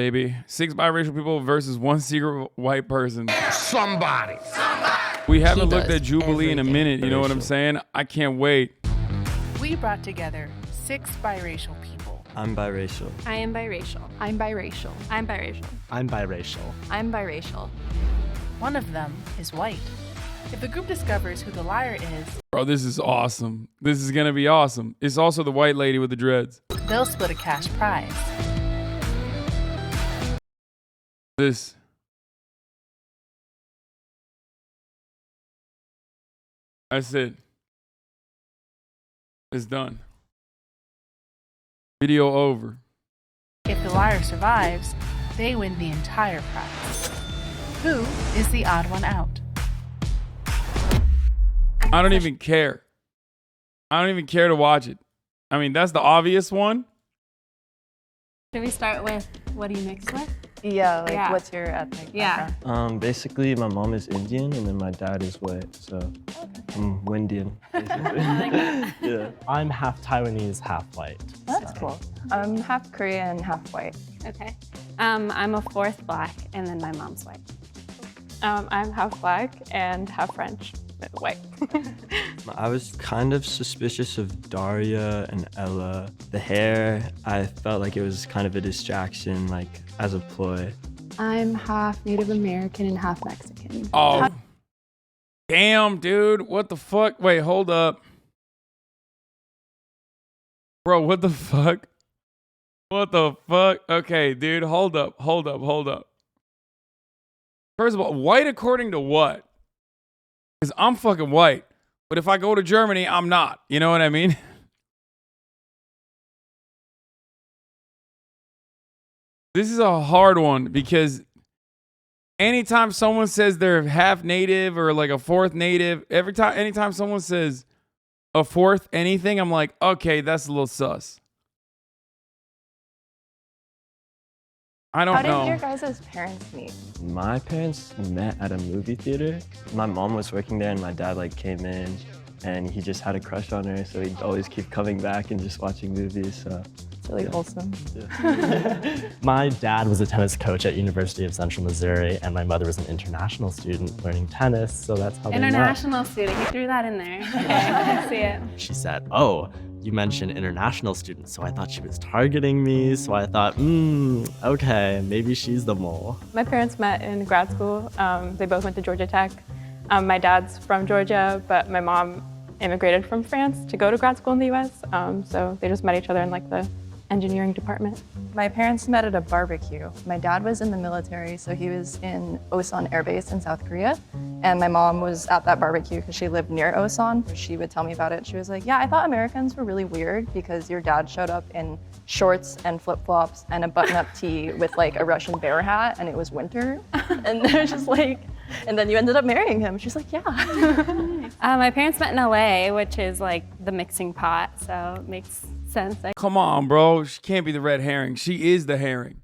Baby, 6 biracial people versus 1 secret white person. Somebody. We haven't looked at Jubilee in a minute, you know what I'm saying? I can't wait. We brought together 6 biracial people. I'm biracial. I am biracial. I'm biracial. I'm biracial. I'm biracial. I'm biracial. One of them is white. If the group discovers who the liar is, Bro, this is awesome. This is gonna be awesome. It's also the white lady with the dreads. they'll split a cash prize. This. That's it. It's done. Video over. If the liar survives, they win the entire prize. Who is the odd one out? I don't even care. I don't even care to watch it. I mean, that's the obvious one. Should we start with what do you mix with? Yeah, like Yeah. what's your ethnic background? Basically, my mom is Indian and then my dad is white, so I'm Windian, basically. Yeah. I'm half Taiwanese, half white. That's cool. I'm half Korean, half white. Okay. I'm a 4th black, and then my mom's white. I'm half black and half French, white. I was kind of suspicious of Daria and Ella. The hair, I felt like it was kind of a distraction, like as a ploy. I'm half Native American and half Mexican. Oh. Damn, dude. What the fuck? Wait, hold up. Bro, what the fuck? What the fuck? Okay, dude, hold up. First of all, white according to what? Because I'm fucking white. But if I go to Germany, I'm not. You know what I mean? This is a hard one because anytime someone says they're half native or like a 4th native, anytime someone says a 4th anything, I'm like, okay, that's a little sus. I don't know. How did your guys' parents meet? My parents met at a movie theater. My mom was working there and my dad like came in and he just had a crush on her, so he'd always keep coming back and just watching movies, so. It's really wholesome. Yeah. My dad was a tennis coach at University of Central Missouri, and my mother was an international student learning tennis, so that's how they met. International student. You threw that in there. Okay, I see it. She said, oh, you mentioned international students, so I thought she was targeting me, so I thought, okay, maybe she's the mole. My parents met in grad school. They both went to Georgia Tech. My dad's from Georgia, but my mom immigrated from France to go to grad school in the US, so they just met each other in like the engineering department. My parents met at a barbecue. My dad was in the military, so he was in Osan Air Base in South Korea. And my mom was at that barbecue because she lived near Osan. She would tell me about it. She was like, yeah, I thought Americans were really weird because your dad showed up in shorts and flip-flops and a button-up tee with like a Russian bear hat, and it was winter. And they're just like, and then you ended up marrying him. She's like, yeah. My parents met in LA, which is like the mixing pot, so it makes sense. Come on, bro. She can't be the red herring. She is the herring.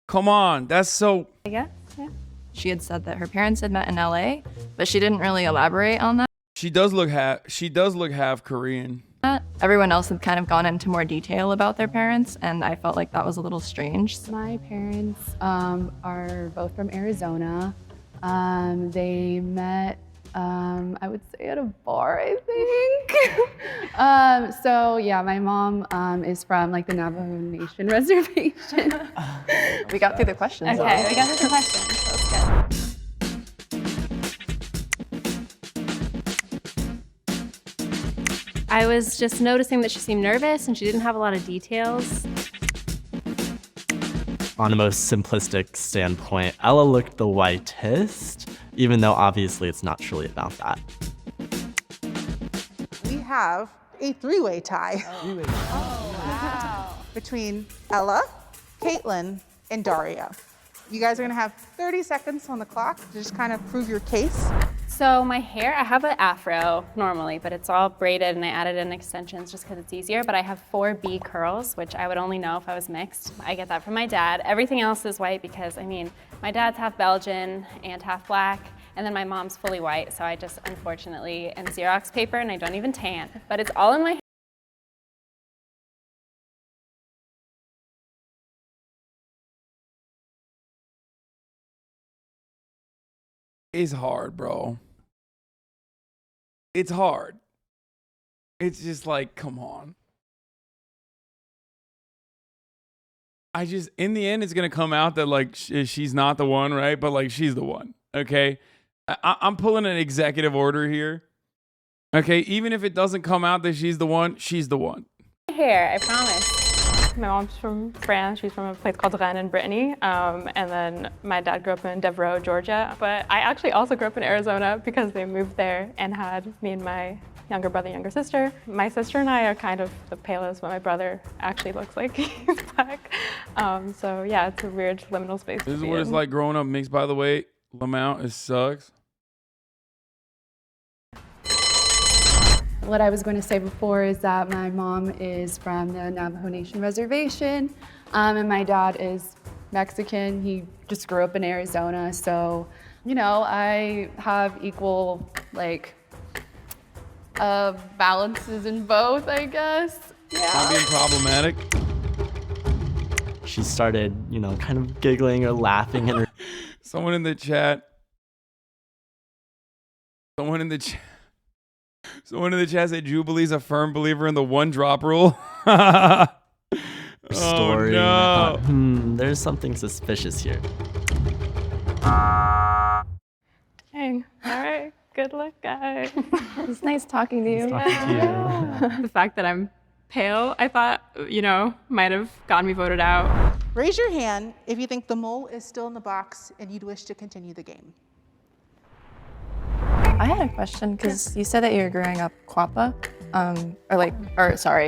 Come on. That's so... I guess, yeah. She had said that her parents had met in LA, but she didn't really elaborate on that. She does look half Korean. Everyone else had kind of gone into more detail about their parents, and I felt like that was a little strange. My parents are both from Arizona. They met, I would say at a bar, I think. So yeah, my mom is from like the Navajo Nation reservation. We got through the questions. Okay, we got through the questions. That's good. I was just noticing that she seemed nervous and she didn't have a lot of details. On a most simplistic standpoint, Ella looked the whitest, even though obviously it's not truly about that. We have a 3-way tie between Ella, Caitlin, and Daria. You guys are gonna have 30 seconds on the clock to just kind of prove your case. So my hair, I have an afro normally, but it's all braided and I added in extensions just because it's easier, but I have 4 B curls, which I would only know if I was mixed. I get that from my dad. Everything else is white because, I mean, my dad's half Belgian and half black, and then my mom's fully white, so I just unfortunately am Xerox paper and I don't even tan, but it's all in my hair. is hard, bro. It's hard. It's just like, come on. In the end, it's going to come out that like she's not the one, right? But like she's the one, okay? I'm pulling an executive order here. Okay, even if it doesn't come out that she's the one, she's the one. Hair, I promise. My mom's from France. She's from a place called Rennes in Brittany. And then my dad grew up in Devereaux, Georgia. But I actually also grew up in Arizona because they moved there and had me and my younger brother, younger sister. My sister and I are kind of the palest, but my brother actually looks like he's black. So yeah, it's a weird liminal space. This is what it's like growing up mixed, by the way. Lamont, it sucks. What I was going to say before is that my mom is from the Navajo Nation Reservation, and my dad is Mexican. He just grew up in Arizona, so, you know, I have equal, like, balances in both, I guess. Yeah. Not being problematic. She started, you know, kind of giggling or laughing at her. Someone in the chat said Jubilee's a firm believer in the one drop rule. Story. Oh, no. There's something suspicious here. Dang. All right. Good luck, guys. It's nice talking to you. The fact that I'm pale, I thought, you know, might have gotten me voted out. Raise your hand if you think the mole is still in the box and you'd wish to continue the game. I had a question because you said that you're growing up Quappa,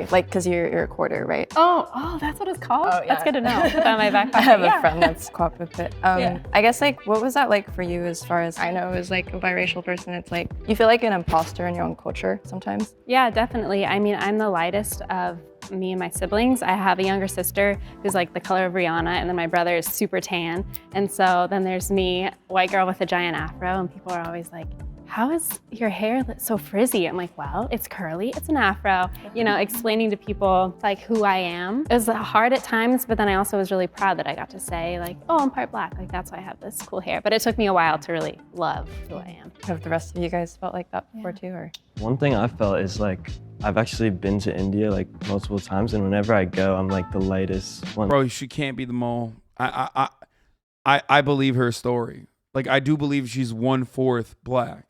because you're a quarter, right? Oh, that's what it's called? Oh, yeah. That's good to know. Put that on my backpack. I have a friend that's Quappa, but Yeah. I guess like what was that like for you as far as I know as like a biracial person? It's like you feel like an imposter in your own culture sometimes. Yeah, definitely. I mean, I'm the lightest of me and my siblings. I have a younger sister who's like the color of Rihanna, and then my brother is super tan. And so then there's me, white girl with a giant afro, and people are always like, how is your hair so frizzy? I'm like, well, it's curly, it's an afro. You know, explaining to people like who I am. It was hard at times, but then I also was really proud that I got to say like, oh, I'm part black. Like that's why I have this cool hair. But it took me a while to really love who I am. Have the rest of you guys felt like that before too, or? One thing I felt is like, I've actually been to India like multiple times, and whenever I go, I'm like the lightest one. Bro, she can't be the mole. I believe her story. Like I do believe she's 1/4 black.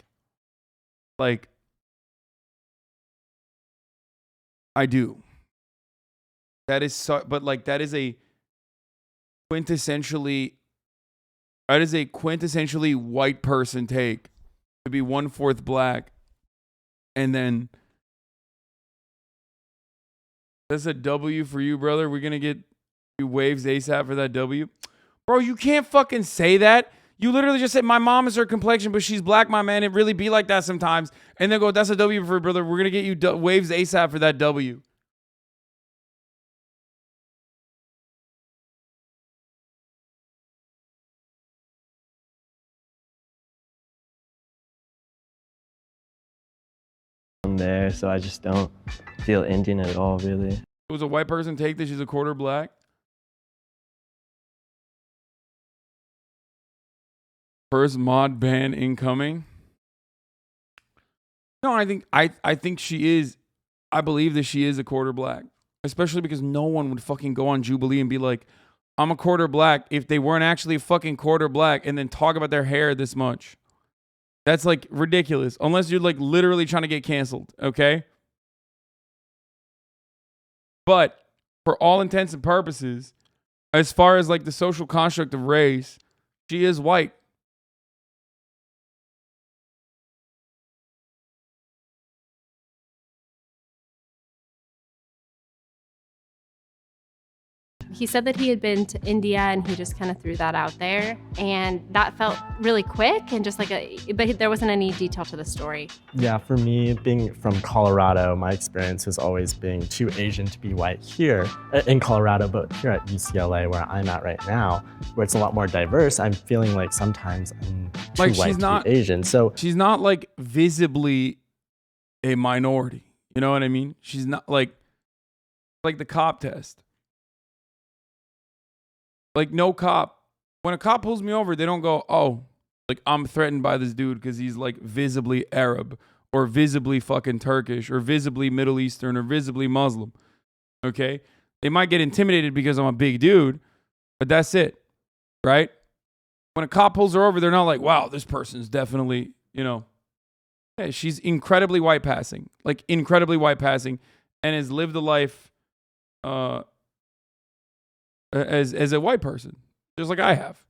Like I do. That is so, but like that is a quintessentially white person take to be 1/4 black, and then that's a W for you, brother. We're gonna get you waves ASAP for that W. Bro, you can't fucking say that. You literally just said, my mom is her complexion, but she's black, my man. It really be like that sometimes. And then go, that's a W for brother. We're gonna get you waves ASAP for that W. There, so I just don't feel Indian at all, really. It was a white person take that she's a quarter black. First mod ban incoming. No, I think she is. I believe that she is a quarter black, especially because no one would fucking go on Jubilee and be like, I'm a quarter black if they weren't actually a fucking quarter black and then talk about their hair this much. That's like ridiculous. Unless you're like literally trying to get canceled, okay? But for all intents and purposes, as far as like the social construct of race, she is white. He said that he had been to India and he just kind of threw that out there. And that felt really quick and just like but there wasn't any detail to the story. Yeah, for me, being from Colorado, my experience has always been too Asian to be white here in Colorado, but here at UCLA, where I'm at right now, where it's a lot more diverse, I'm feeling like sometimes I'm too Like, white she's to not- be Asian. So She's not like visibly a minority. You know what I mean? She's not like the cop test. Like no cop. When a cop pulls me over, they don't go, oh, Like, I'm threatened by this dude because he's like visibly Arab or visibly fucking Turkish or visibly Middle Eastern or visibly Muslim. Okay? They might get intimidated because I'm a big dude, but that's it. Right? When a cop pulls her over, they're not like, wow, this person's definitely, you know. Yeah, she's incredibly white passing. Like, incredibly white passing, and has lived a life as a white person, just like I have.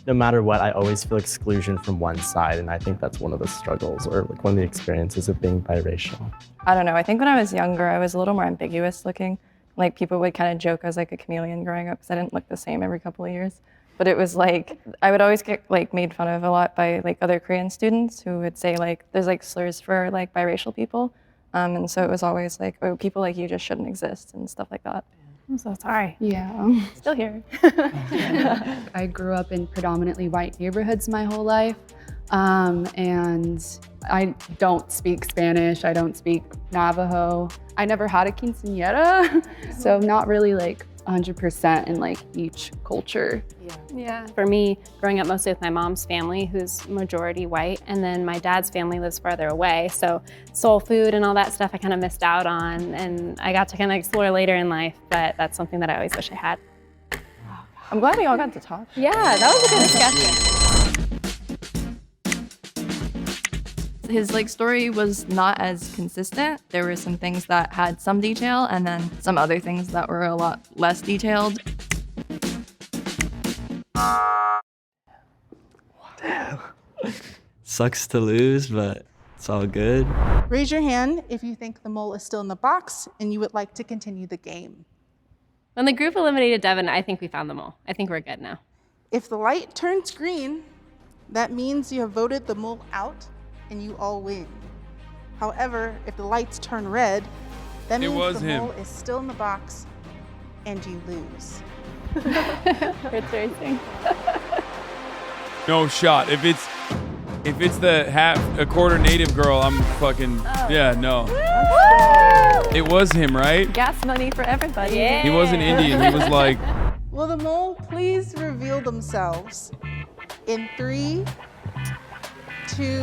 No matter what, I always feel exclusion from one side, and I think that's one of the struggles or like one of the experiences of being biracial. I don't know. I think when I was younger, I was a little more ambiguous looking. Like people would kind of joke I was like a chameleon growing up because I didn't look the same every couple of years. But it was like, I would always get like made fun of a lot by like other Korean students who would say like, there's like slurs for like biracial people. And so it was always like, oh, people like you just shouldn't exist and stuff like that. I'm so sorry. Yeah. Still here. I grew up in predominantly white neighborhoods my whole life. And I don't speak Spanish. I don't speak Navajo. I never had a quinceañera. So not really like 100% in like each culture. Yeah. For me, growing up mostly with my mom's family, who's majority white, and then my dad's family lives farther away. So soul food and all that stuff I kind of missed out on, and I got to kind of explore later in life, but that's something that I always wish I had. I'm glad we all got to talk. Yeah, that was a good discussion. His like story was not as consistent. There were some things that had some detail and then some other things that were a lot less detailed. Damn. Sucks to lose, but it's all good. Raise your hand if you think the mole is still in the box and you would like to continue the game. When the group eliminated Devin, I think we found them all. I think we're good now. If the light turns green, that means you have voted the mole out and you all win. However, if the lights turn red, that means the mole is still in the box and you lose. It's racing. No shot. If it's the a quarter native girl, I'm fucking yeah, no. It was him, right? Gas money for everybody. Yeah. He wasn't Indian. He was like, Will the mole please reveal themselves in 3, 2,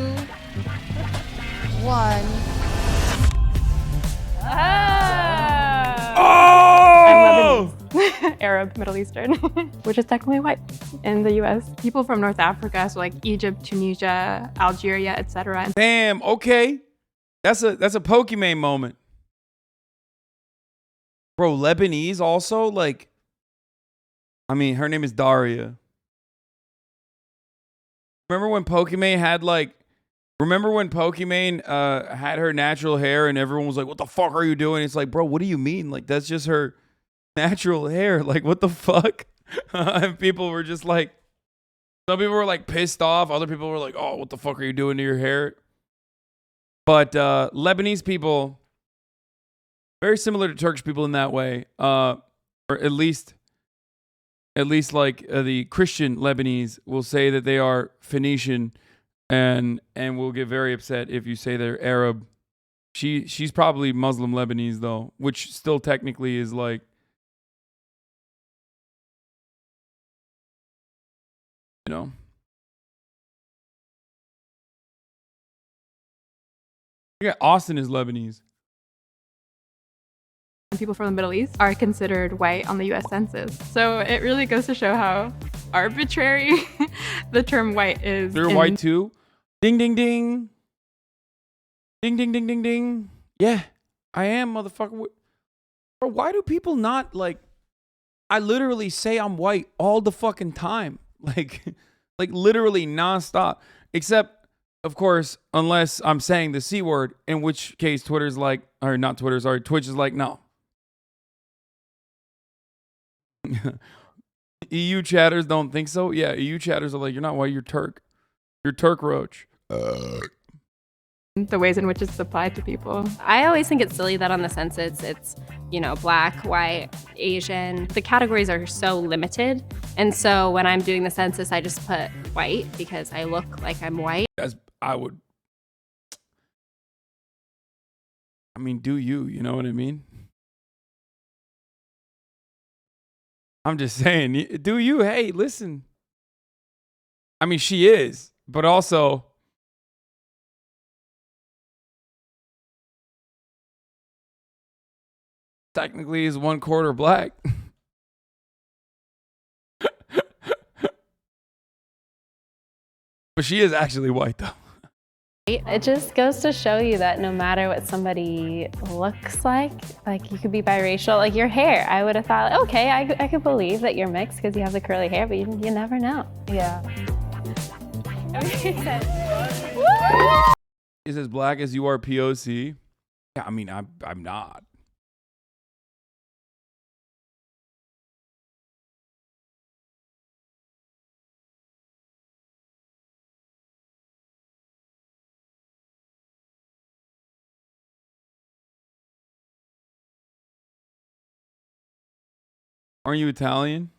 1. oh! Arab, Middle Eastern, which is technically white in the US. People from North Africa, so like Egypt, Tunisia, Algeria, etc. Damn. Okay, that's a Pokemon moment, bro. Lebanese also, like, I mean, her name is Daria. Remember when Pokemon had like, had her natural hair and everyone was like, what the fuck are you doing? It's like, bro, what do you mean? Like, that's just her natural hair. Like, what the fuck? And people were just like, some people were like pissed off. Other people were like, oh, what the fuck are you doing to your hair? But Lebanese people, very similar to Turkish people in that way, or at least like the Christian Lebanese will say that they are Phoenician, and will get very upset if you say they're Arab. She's probably Muslim Lebanese though, which still technically is like, you know. Yeah, Austin is Lebanese. People from the Middle East are considered white on the US Census. So it really goes to show how arbitrary the term white is. They're white too? Ding, ding, ding. Ding, ding, ding, ding, ding. Yeah, I am, motherfucker. Bro, why do people not, like, I literally say I'm white all the fucking time. Like literally nonstop. Except, of course, unless I'm saying the C word, in which case Twitter's like, or not Twitter, sorry, Twitch is like, no. EU chatters don't think so. Yeah, EU chatters are like, you're not white, you're Turk. You're Turk roach. The ways in which it's applied to people. I always think it's silly that on the census it's, you know, black, white, Asian. The categories are so limited. And so when I'm doing the census, I just put white because I look like I'm white. As I mean, do you know what I mean? I'm just saying, do you? Hey, listen. I mean, she is, but also technically is 1/4 black. But she is actually white, though. It just goes to show you that no matter what somebody looks like you could be biracial. Like your hair, I would have thought, okay, I could believe that you're mixed because you have the curly hair, but you never know. Yeah. Is as black as you are POC? Yeah, I mean, I'm not. Aren't you Italian?